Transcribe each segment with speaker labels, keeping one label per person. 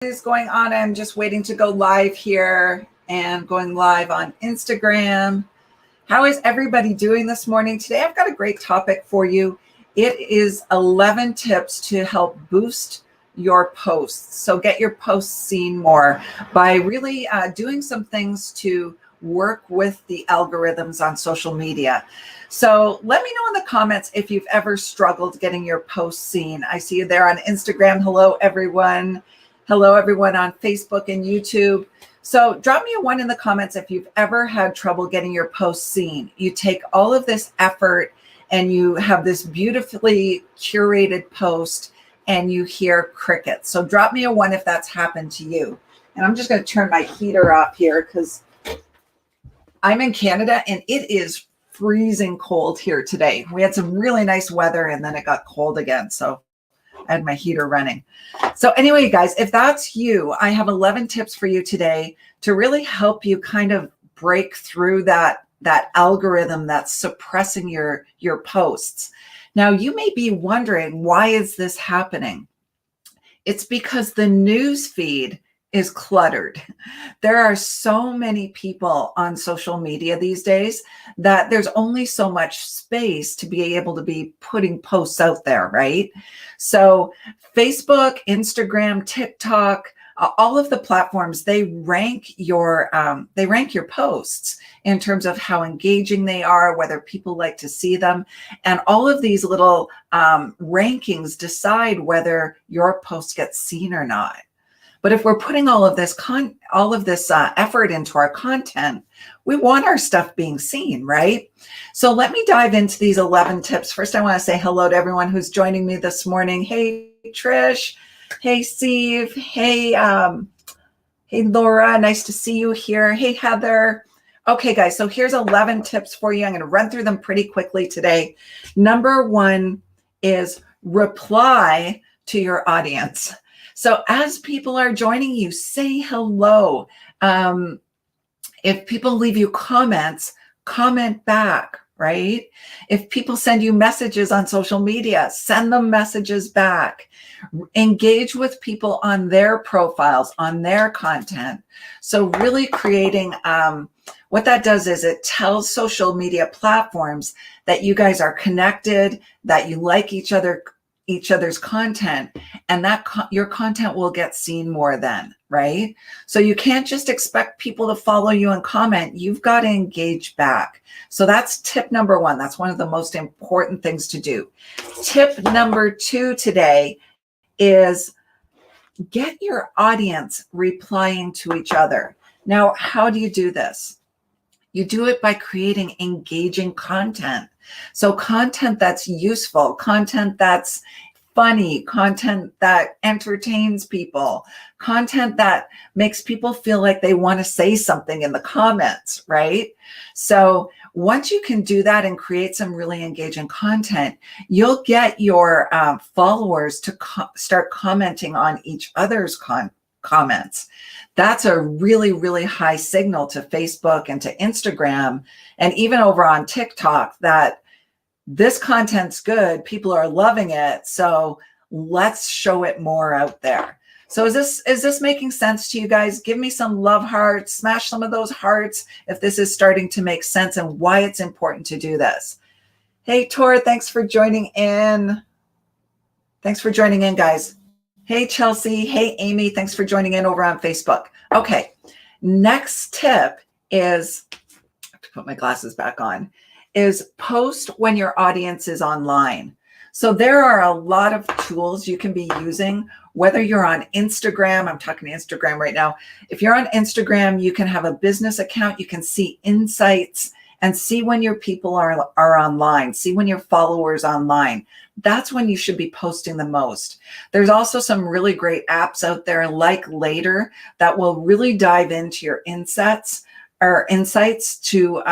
Speaker 1: Is going on? I'm just waiting to go live here and going live on Instagram. How is everybody doing this morning? Today I've got a great topic for you. It is 11 tips to help boost your posts. So get your posts seen more by really doing some things to work with the algorithms on social media. So let me know in the comments if you've ever struggled getting your posts seen. I see you there on Instagram. Hello, everyone. Hello, everyone on Facebook and YouTube. So drop me a 1 in the comments if you've ever had trouble getting your posts seen. You take all of this effort and you have this beautifully curated post and you hear crickets. So drop me a 1 if that's happened to you. And I'm just going to turn my heater up here because I'm in Canada and it is freezing cold here today. We had some really nice weather and then it got cold again. So I had my heater running. So anyway, guys, if that's you, I have 11 tips for you today to really help you kind of break through that algorithm that's suppressing your posts. Now, you may be wondering, why is this happening? It's because the news feed is cluttered. There are so many people on social media these days that there's only so much space to be able to be putting posts out there, right? So Facebook, Instagram, TikTok, all of the platforms, they rank your posts in terms of how engaging they are, whether people like to see them, and all of these little rankings decide whether your post gets seen or not. But if we're putting all of this effort into our content, we want our stuff being seen, right? So let me dive into these 11 tips. First, I want to say hello to everyone who's joining me this morning. Hey, Trish. Hey, Steve. Hey, Laura. Nice to see you here. Hey, Heather. Okay, guys. So here's 11 tips for you. I'm going to run through them pretty quickly today. Number 1 is reply to your audience. So as people are joining you, say hello. If people leave you comments, comment back, right? If people send you messages on social media, send them messages back. Engage with people on their profiles, on their content. So really creating, what that does is it tells social media platforms that you guys are connected, that you like each other's content, and that your content will get seen more then, right? So you can't just expect people to follow you and comment. You've got to engage back. So that's tip number 1. That's one of the most important things to do. Tip number 2 today is get your audience replying to each other. Now, how do you do this? You do it by creating engaging content. So content that's useful, content that's funny, content that entertains people, content that makes people feel like they want to say something in the comments, right? So once you can do that and create some really engaging content, you'll get your followers to start commenting on each other's comments. That's a really, really high signal to Facebook and to Instagram and even over on TikTok that this content's good, people are loving it, so let's show it more out there. So is this making sense to you guys? Give me some love hearts, smash some of those hearts if this is starting to make sense and why it's important to do this. Hey, Tor, thanks for joining in. Thanks for joining in, guys. Hey, Chelsea. Hey, Amy. Thanks for joining in over on Facebook. Okay, next tip is, I have to put my glasses back on, is post when your audience is online. So there are a lot of tools you can be using, whether you're on Instagram. I'm talking to Instagram right now. If you're on Instagram, you can have a business account. You can see insights and see when your people are online, see when your followers online. That's when you should be posting the most. There's also some really great apps out there like Later that will really dive into your insights to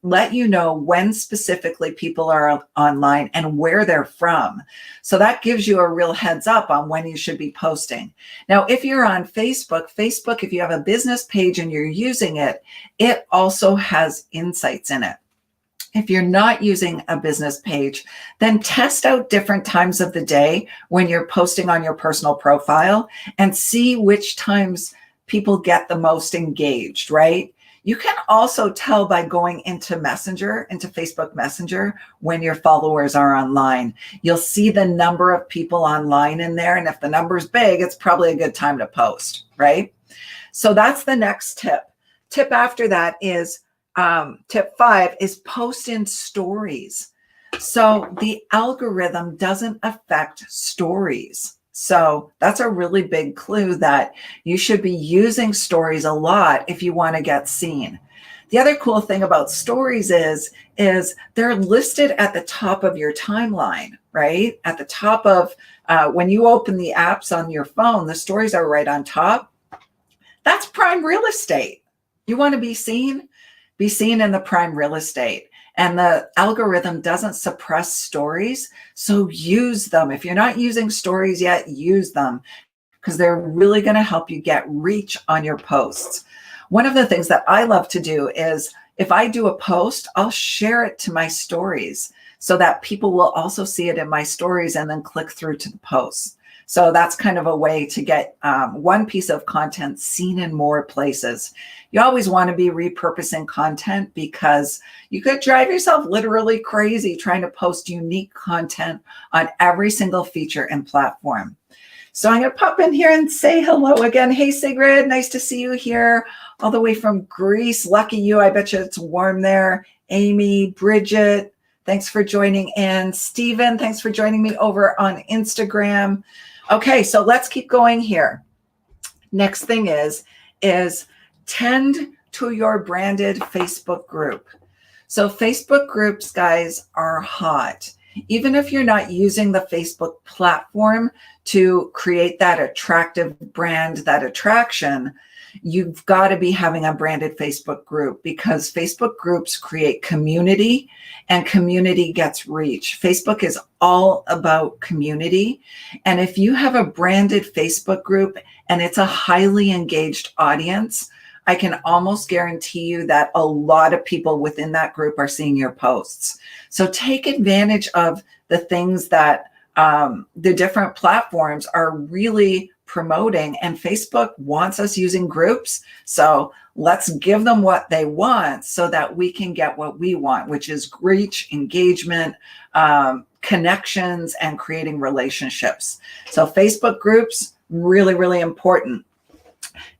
Speaker 1: let you know when specifically people are online and where they're from. So that gives you a real heads up on when you should be posting. Now, if you're on Facebook, if you have a business page and you're using it, it also has insights in it. If you're not using a business page, then test out different times of the day when you're posting on your personal profile and see which times people get the most engaged, right? You can also tell by going into Messenger, into Facebook Messenger, when your followers are online. You'll see the number of people online in there. And if the number's big, it's probably a good time to post, right? So that's the next tip. Tip after that is tip 5 is post in stories. So the algorithm doesn't affect stories. So that's a really big clue that you should be using stories a lot if you want to get seen. The other cool thing about stories is they're listed at the top of your timeline, right? At the top of when you open the apps on your phone, the stories are right on top. That's prime real estate. You want to be seen in the prime real estate. And the algorithm doesn't suppress stories, so use them. If you're not using stories yet, use them because they're really going to help you get reach on your posts. One of the things that I love to do is if I do a post, I'll share it to my stories so that people will also see it in my stories and then click through to the posts. So that's kind of a way to get one piece of content seen in more places. You always want to be repurposing content because you could drive yourself literally crazy trying to post unique content on every single feature and platform. So I'm going to pop in here and say hello again. Hey, Sigrid, nice to see you here all the way from Greece. Lucky you. I bet you it's warm there. Amy, Bridget, thanks for joining in. Stephen, thanks for joining me over on Instagram. Okay, so let's keep going here. Next thing is tend to your branded Facebook group. So Facebook groups, guys, are hot. Even if you're not using the Facebook platform to create that attractive brand, that attraction, you've got to be having a branded Facebook group because Facebook groups create community and community gets reach. Facebook is all about community. And if you have a branded Facebook group and it's a highly engaged audience, I can almost guarantee you that a lot of people within that group are seeing your posts. So take advantage of the things that the different platforms are really promoting, and Facebook wants us using groups. So let's give them what they want so that we can get what we want, which is reach, engagement, connections, and creating relationships. So Facebook groups, really, really important.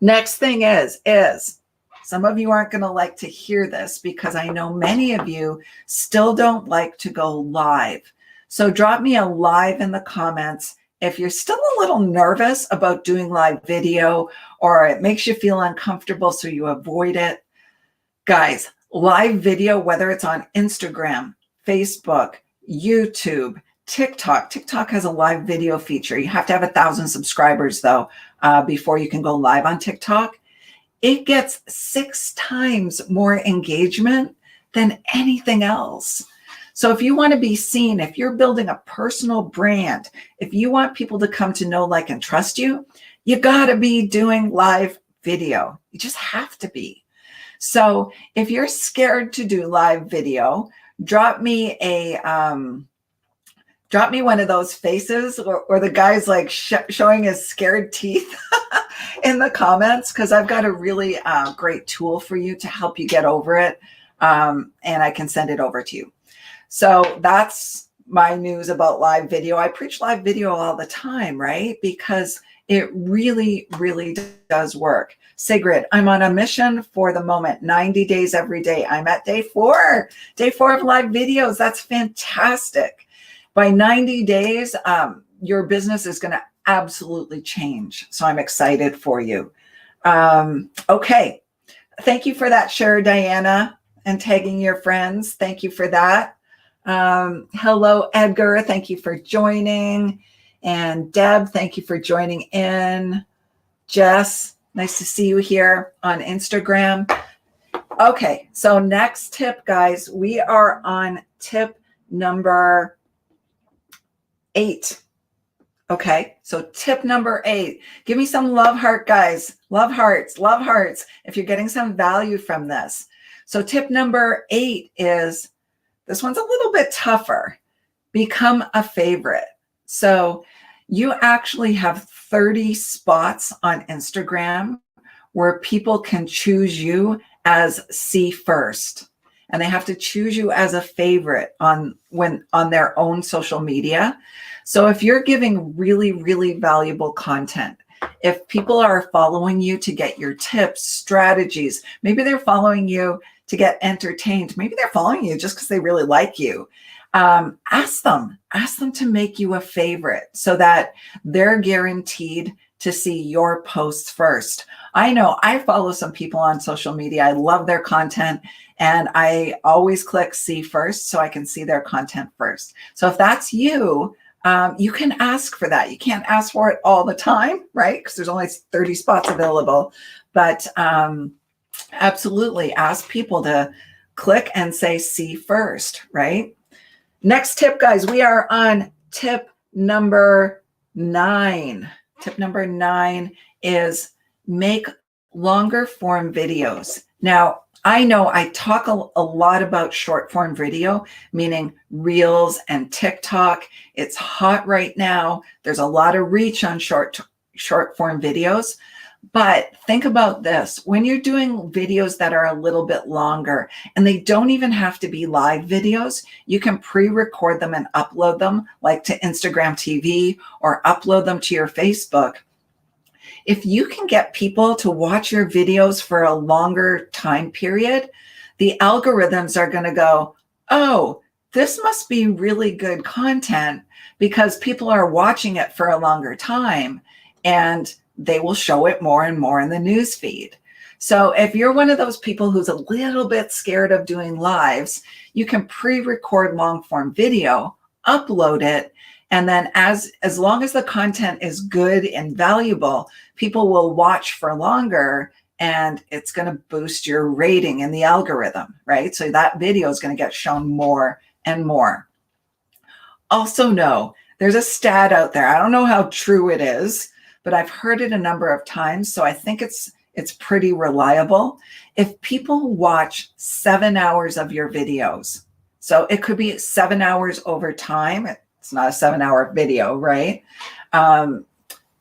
Speaker 1: Next thing is some of you aren't going to like to hear this because I know many of you still don't like to go live. So drop me a live in the comments if you're still a little nervous about doing live video or it makes you feel uncomfortable so you avoid it. Guys, live video, whether it's on Instagram, Facebook, YouTube, TikTok. TikTok has a live video feature. You have to have 1,000 subscribers though before you can go live on TikTok. It gets 6 times more engagement than anything else. So if you want to be seen, if you're building a personal brand, if you want people to come to know, like, and trust you, you got to be doing live video. You just have to be. So if you're scared to do live video, drop me one of those faces or the guy's like showing his scared teeth in the comments, because I've got a really great tool for you to help you get over it. And I can send it over to you. So that's my news about live video. I preach live video all the time, right? Because it really, really does work. Sigrid, I'm on a mission for the moment, 90 days every day. I'm at day 4 of live videos. That's fantastic. By 90 days, your business is going to absolutely change. So I'm excited for you. Okay. Thank you for that share, Diana, and tagging your friends. Thank you for that. Hello, Edgar. Thank you for joining. And Deb, thank you for joining in. Jess, nice to see you here on Instagram. Okay, so next tip, guys, we are on tip number 8. Okay, so tip number 8. Give me some love heart, guys. Love hearts, love hearts, if you're getting some value from this. So tip number 8 is This one's a little bit tougher. Become a favorite. So you actually have 30 spots on Instagram where people can choose you as see first. And they have to choose you as a favorite on their own social media. So if you're giving really, really valuable content, if people are following you to get your tips, strategies, maybe they're following you to get entertained, maybe they're following you just because they really like you. Ask them to make you a favorite so that they're guaranteed to see your posts first. I know I follow some people on social media. I love their content and I always click see first so I can see their content first. So if that's you, you can ask for that. You can't ask for it all the time, right? Because there's only 30 spots available. But absolutely ask people to click and say see first, right? Next tip, guys, we are on tip number 9. Tip number 9 is make longer form videos. Now, I know I talk a lot about short form video, meaning Reels and TikTok. It's hot right now. There's a lot of reach on short form videos. But think about this. When you're doing videos that are a little bit longer, and they don't even have to be live videos, you can pre-record them and upload them like to Instagram TV or upload them to your Facebook. If you can get people to watch your videos for a longer time period, the algorithms are going to go, oh, this must be really good content because people are watching it for a longer time, and they will show it more and more in the news feed. So if you're one of those people who's a little bit scared of doing lives, you can pre-record long form video, upload it, and then as long as the content is good and valuable, people will watch for longer, and it's going to boost your rating in the algorithm, right? So that video is going to get shown more and more. Also know, there's a stat out there. I don't know how true it is, but I've heard it a number of times, so I think it's pretty reliable. If people watch 7 hours of your videos, so it could be 7 hours over time. It's not a 7-hour video, right?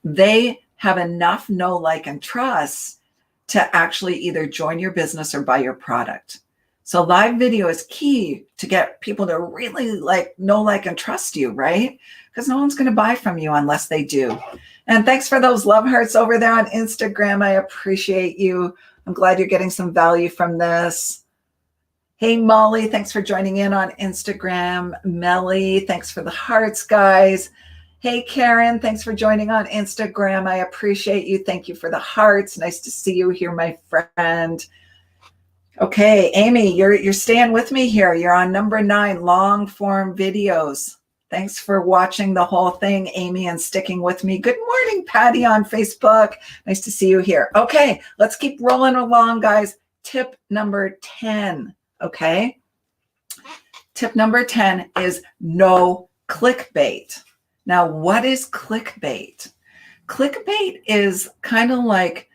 Speaker 1: They have enough know, like, and trust to actually either join your business or buy your product. So live video is key to get people to really know, like, and trust you, right? Because no one's going to buy from you unless they do. And thanks for those love hearts over there on Instagram. I appreciate you. I'm glad you're getting some value from this. Hey, Molly, thanks for joining in on Instagram. Melly, thanks for the hearts, guys. Hey, Karen, thanks for joining on Instagram. I appreciate you. Thank you for the hearts. Nice to see you here, my friend. Okay, Amy, you're staying with me here. You're on number 9, long form videos. Thanks for watching the whole thing, Amy, and sticking with me. Good morning, Patty on Facebook. Nice to see you here. Okay, let's keep rolling along, guys. Tip number 10, okay? Tip number 10 is no clickbait. Now, what is clickbait? Clickbait is kind of like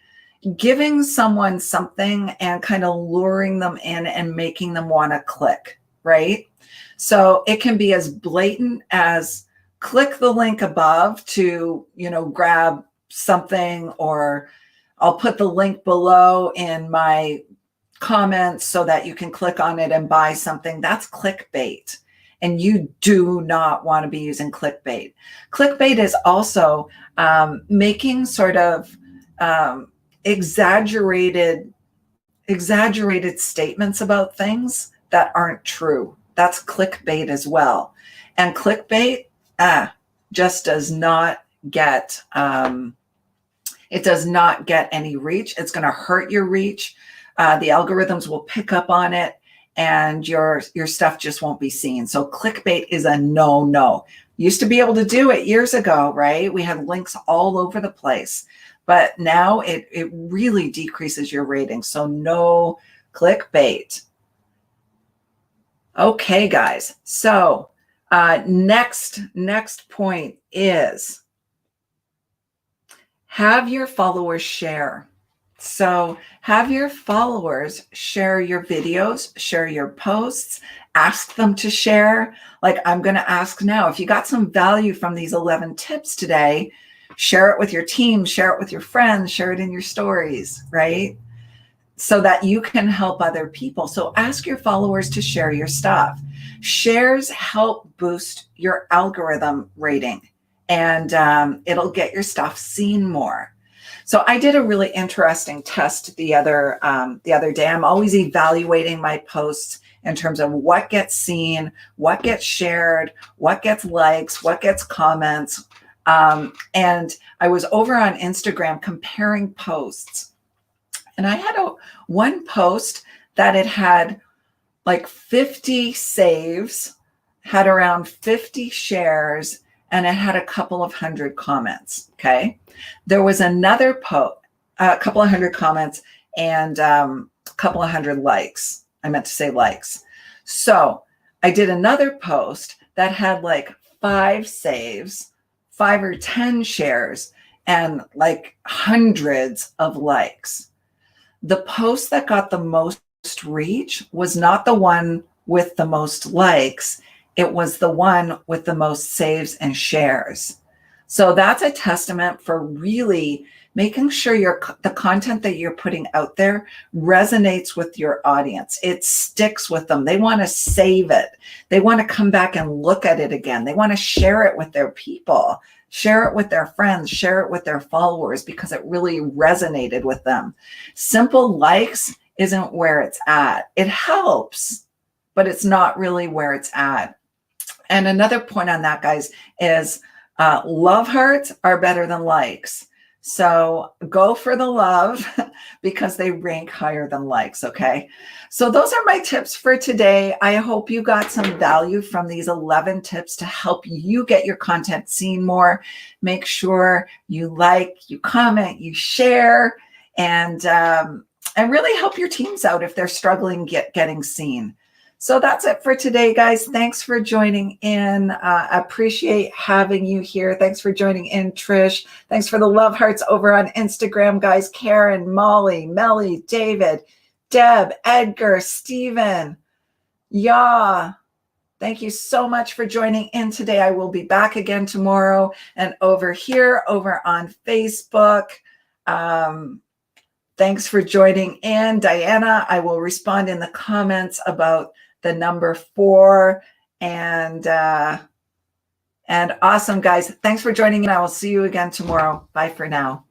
Speaker 1: giving someone something and kind of luring them in and making them want to click, right? So it can be as blatant as click the link above to, grab something, or I'll put the link below in my comments so that you can click on it and buy something. That's clickbait. And you do not want to be using clickbait. Clickbait is also making sort of exaggerated statements about things that aren't true. That's clickbait as well. And clickbait just does not get it does not get any reach. It's going to hurt your reach. The algorithms will pick up on it, and your stuff just won't be seen. So clickbait is a no. Used to be able to do it years ago, right? We had links all over the place, but now it really decreases your rating. So no clickbait. Okay, guys. So next point is have your followers share. So have your followers share your videos, share your posts, ask them to share. Like I'm going to ask now, if you got some value from these 11 tips today, share it with your team, share it with your friends, share it in your stories, right? So that you can help other people. So ask your followers to share your stuff. Shares help boost your algorithm rating, and it'll get your stuff seen more. So I did a really interesting test the other day. I'm always evaluating my posts in terms of what gets seen, what gets shared, what gets likes, what gets comments. And I was over on Instagram comparing posts. And I had one post that it had like 50 saves, had around 50 shares, and it had a couple of hundred comments. Okay. There was another post, a couple of hundred comments, and a couple of hundred likes. I meant to say likes. So I did another post that had like 5 saves, 5 or 10 shares, and like hundreds of likes. The post that got the most reach was not the one with the most likes. It was the one with the most saves and shares. So that's a testament for really making sure the content that you're putting out there resonates with your audience. It sticks with them. They want to save it. They want to come back and look at it again. They want to share it with their people, share it with their friends, share it with their followers because it really resonated with them. Simple likes isn't where it's at. It helps, but it's not really where it's at. And another point on that, guys, is love hearts are better than likes. So go for the love because they rank higher than likes, okay? So those are my tips for today. I hope you got some value from these 11 tips to help you get your content seen more. Make sure you like, you comment, you share, and really help your teams out if they're struggling getting seen. So that's it for today, guys. Thanks for joining in. Appreciate having you here. Thanks for joining in, Trish. Thanks for the love hearts over on Instagram, guys. Karen, Molly, Melly, David, Deb, Edgar, Stephen. Yeah. Thank you so much for joining in today. I will be back again tomorrow and over here, over on Facebook. Thanks for joining in. Diana, I will respond in the comments about the number 4 and awesome, guys. Thanks for joining in. I will see you again tomorrow. Bye for now.